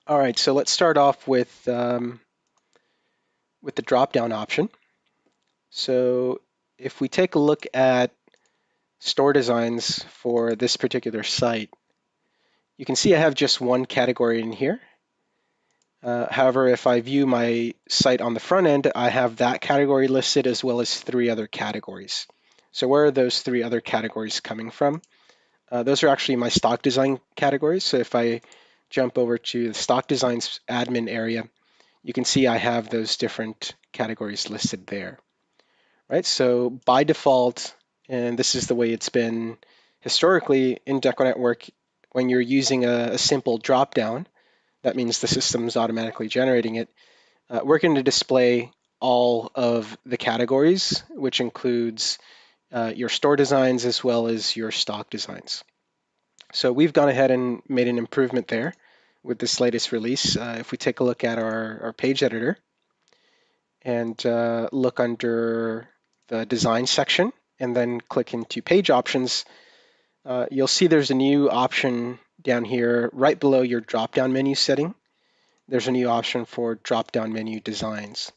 All right, so let's start off with the drop-down option. So if we take a look at store designs for this particular site, you can see I have just one category in here. However, if I view my site on the front end, I have that category listed as well as three other categories. So where are those three other categories coming from? Those are actually my stock design categories. So if I jump over to the stock designs admin area, you can see I have those different categories listed there, right? So by default, and this is the way it's been historically in DecoNetwork, when you're using a simple dropdown, that means the system's automatically generating it. We're going to display all of the categories, which includes your store designs as well as your stock designs. So we've gone ahead and made an improvement there with this latest release. If we take a look at our page editor and look under the design section and then click into page options, you'll see there's a new option down here right below your drop-down menu setting. There's a new option for drop-down menu designs.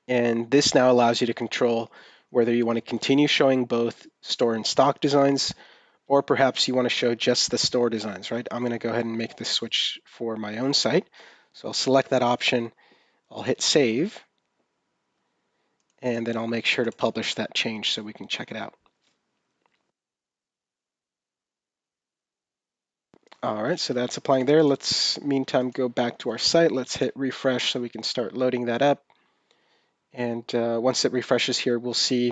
And this now allows you to control whether you want to continue showing both store and stock designs, or perhaps you want to show just the store designs, right? I'm going to go ahead and make this switch for my own site. So I'll select that option, I'll hit save, and then I'll make sure to publish that change so we can check it out. All right, so that's applying there. Let's meantime go back to our site. Let's hit refresh so we can start loading that up. And once it refreshes here, we'll see,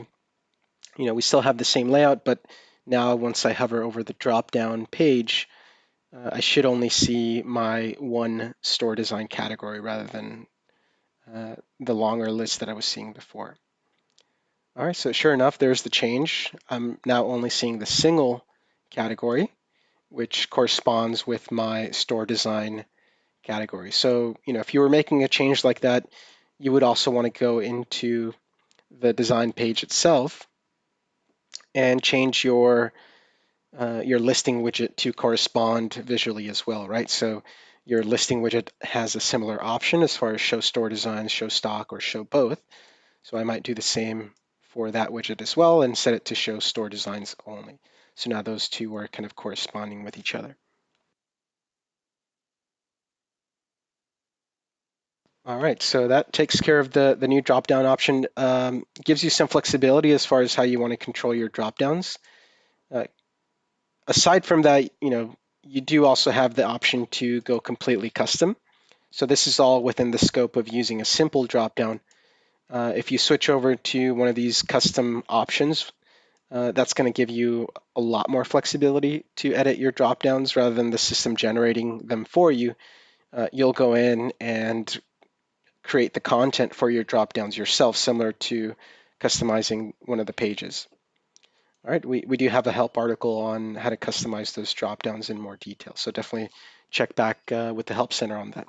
we still have the same layout, but now once I hover over the drop-down page, I should only see my one store design category rather than the longer list that I was seeing before. All right, so sure enough, there's the change. I'm now only seeing the single category, which corresponds with my store design category. So, if you were making a change like that, you would also want to go into the design page itself and change your listing widget to correspond visually as well, right? So your listing widget has a similar option as far as show store designs, show stock, or show both. So I might do the same for that widget as well and set it to show store designs only. So now those two are kind of corresponding with each other. All right, so that takes care of the new drop-down option. Gives you some flexibility as far as how you want to control your drop-downs. Uh, Aside from that, you do also have the option to go completely custom. So this is all within the scope of using a simple dropdown. If you switch over to one of these custom options, that's going to give you a lot more flexibility to edit your dropdowns rather than the system generating them for you. You'll go in and create the content for your dropdowns yourself, similar to customizing one of the pages. All right, we do have a help article on how to customize those dropdowns in more detail. So definitely check back with the Help Center on that.